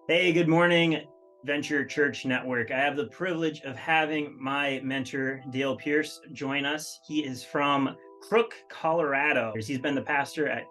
Hey, good morning, Venture Church Network. I have the privilege of having my mentor, Dale Pierce, join us. He is from Crook, Colorado. He's been the pastor at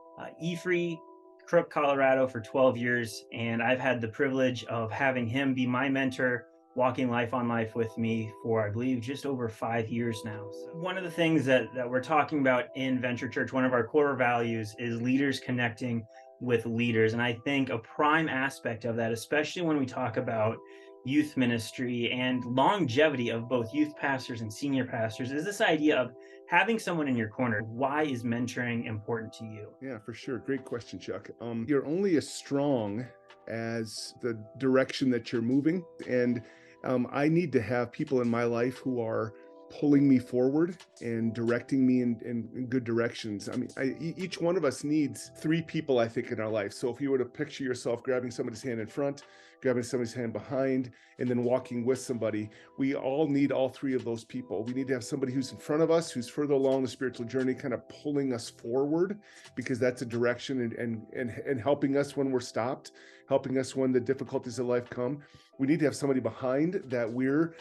E-Free, Crook, Colorado for 12 years, and I've had the privilege of having him be my mentor, walking life on life with me for, I believe, just over 5 years now. So one of the things that we're talking about in Venture Church, one of our core values is leaders connecting with leaders. And I think a prime aspect of that, especially when we talk about youth ministry and longevity of both youth pastors and senior pastors, is this idea of having someone in your corner. Why is mentoring important to you? Yeah, for sure. Great question, Chuck. You're only as strong as the direction that you're moving. And I need to have people in my life who are pulling me forward and directing me in good directions. I mean, each one of us needs three people, I think, in our life. So if you were to picture yourself grabbing somebody's hand in front, grabbing somebody's hand behind, and then walking with somebody, we all need all three of those people. We need to have somebody who's in front of us, who's further along the spiritual journey, kind of pulling us forward, because that's a direction, and helping us when we're stopped, helping us when the difficulties of life come. We need to have somebody behind that we're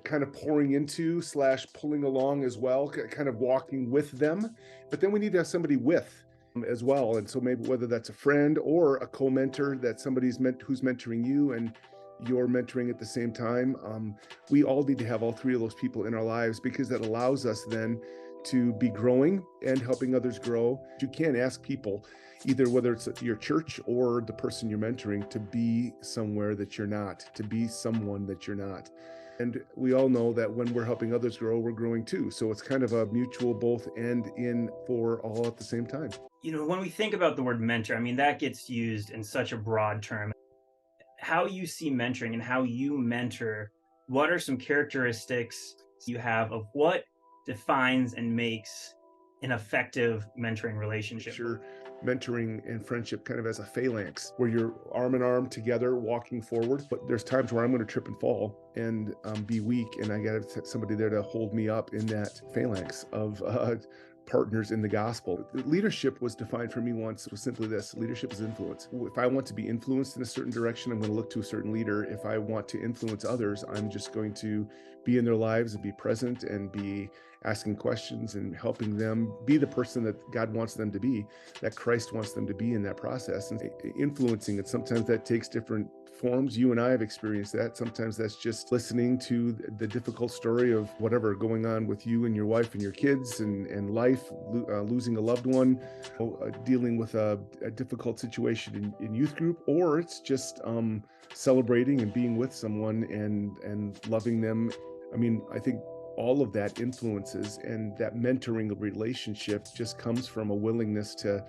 kind of pouring into slash pulling along as well, kind of walking with them. But then we need to have somebody with as well. And so maybe whether that's a friend or a co-mentor, that somebody's meant who's mentoring you and you're mentoring at the same time. We all need to have all three of those people in our lives, because that allows us then to be growing and helping others grow. You can't ask people, either whether it's your church or the person you're mentoring, to be somewhere that you're not, to be someone that you're not. And we all know that when we're helping others grow, we're growing too. So it's kind of a mutual both and in for all at the same time. When we think about the word mentor, I mean, that gets used in such a broad term. How you see mentoring and how you mentor, what are some characteristics you have of what defines and makes an effective mentoring relationship? Picture mentoring and friendship kind of as a phalanx where you're arm in arm together walking forward. But there's times where I'm going to trip and fall and be weak, and I got somebody there to hold me up in that phalanx of partners in the gospel. Leadership was defined for me once, was simply this: leadership is influence. If I want to be influenced in a certain direction, I'm going to look to a certain leader. If I want to influence others, I'm just going to be in their lives and be present and be asking questions and helping them be the person that God wants them to be, that Christ wants them to be in that process, and influencing it. Sometimes that takes different forms. You and I have experienced that. Sometimes that's just listening to the difficult story of whatever going on with you and your wife and your kids and life, losing a loved one, dealing with a difficult situation in youth group, or it's just celebrating and being with someone and loving them. I mean, I think all of that influences, and that mentoring relationship just comes from a willingness to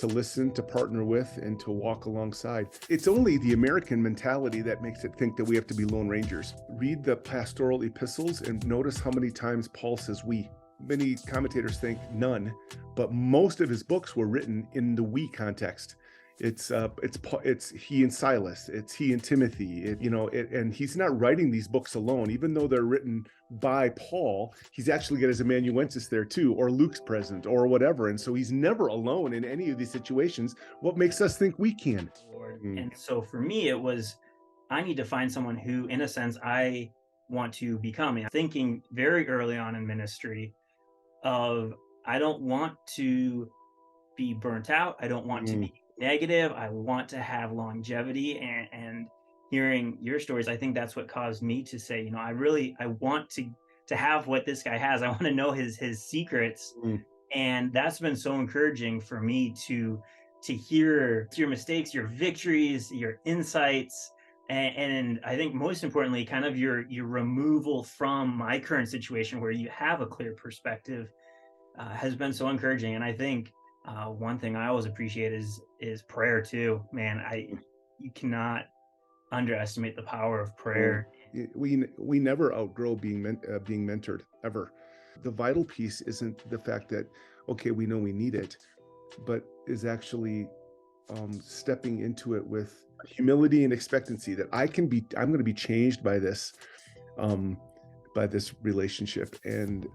listen, to partner with, and to walk alongside. It's only the American mentality that makes it think that we have to be lone rangers. Read the pastoral epistles and notice how many times Paul says we. Many commentators think none, but most of his books were written in the we context. It's he and Silas, it's he and Timothy, and he's not writing these books alone. Even though they're written by Paul, he's actually got his amanuensis there too, or Luke's present, or whatever. And so he's never alone in any of these situations. What makes us think we can? Lord. Mm. And so for me, it was I need to find someone who, in a sense, I want to become. And thinking very early on in ministry of I don't want to be burnt out. I don't want to Mm. be negative. I want to have longevity. And hearing your stories, I think that's what caused me to say, I want to have what this guy has. I want to know his secrets, Mm. and that's been so encouraging for me to hear your mistakes, your victories, your insights, and I think most importantly, kind of your removal from my current situation where you have a clear perspective has been so encouraging. And I think one thing I always appreciate is prayer too. Man, I you cannot underestimate the power of Oh, prayer. we never outgrow being mentored ever. The vital piece isn't the fact that, okay, we know we need it, but is actually stepping into it with humility and expectancy that I'm going to be changed um, by this relationship. And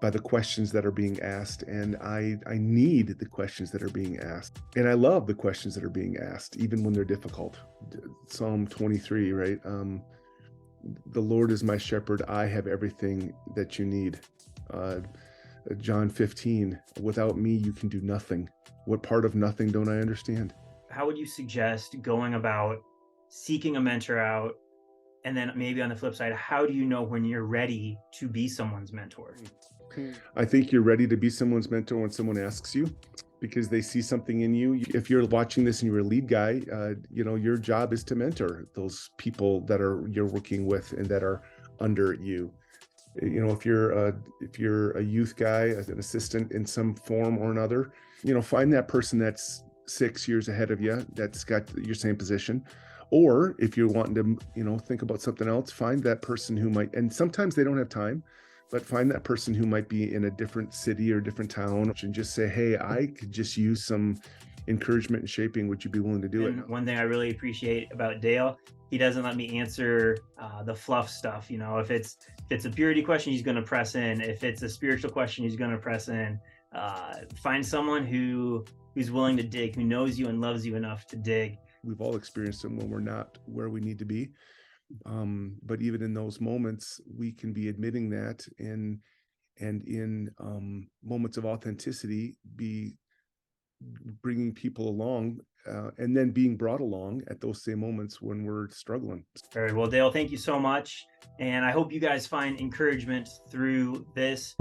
by the questions that are being asked, and I need the questions that are being asked, and I love the questions that are being asked, even when they're difficult. Psalm 23, right? The Lord is my shepherd; I have everything that you need. Uh, John 15, without me, you can do nothing. What part of nothing don't I understand? How would you suggest going about seeking a mentor out? And then maybe on the flip side, how do you know when you're ready to be someone's mentor? I think you're ready to be someone's mentor when someone asks you because they see something in you. If you're watching this and you're a lead guy, your job is to mentor those people that are you're working with and that are under you. If you're a youth guy, as an assistant in some form or another, find that person that's 6 years ahead of you that's got your same position. Or if you're wanting to, think about something else, find that person who might, and sometimes they don't have time, but find that person who might be in a different city or different town and just say, hey, I could just use some encouragement and shaping. Would you be willing to do it? And one thing I really appreciate about Dale, he doesn't let me answer the fluff stuff. If it's a purity question, he's going to press in. If it's a spiritual question, he's going to press in. Find someone who's willing to dig, who knows you and loves you enough to dig. We've all experienced them when we're not where we need to be. But even in those moments, we can be admitting that and in moments of authenticity, be bringing people along and then being brought along at those same moments when we're struggling. All right. Well, Dale, thank you so much. And I hope you guys find encouragement through this.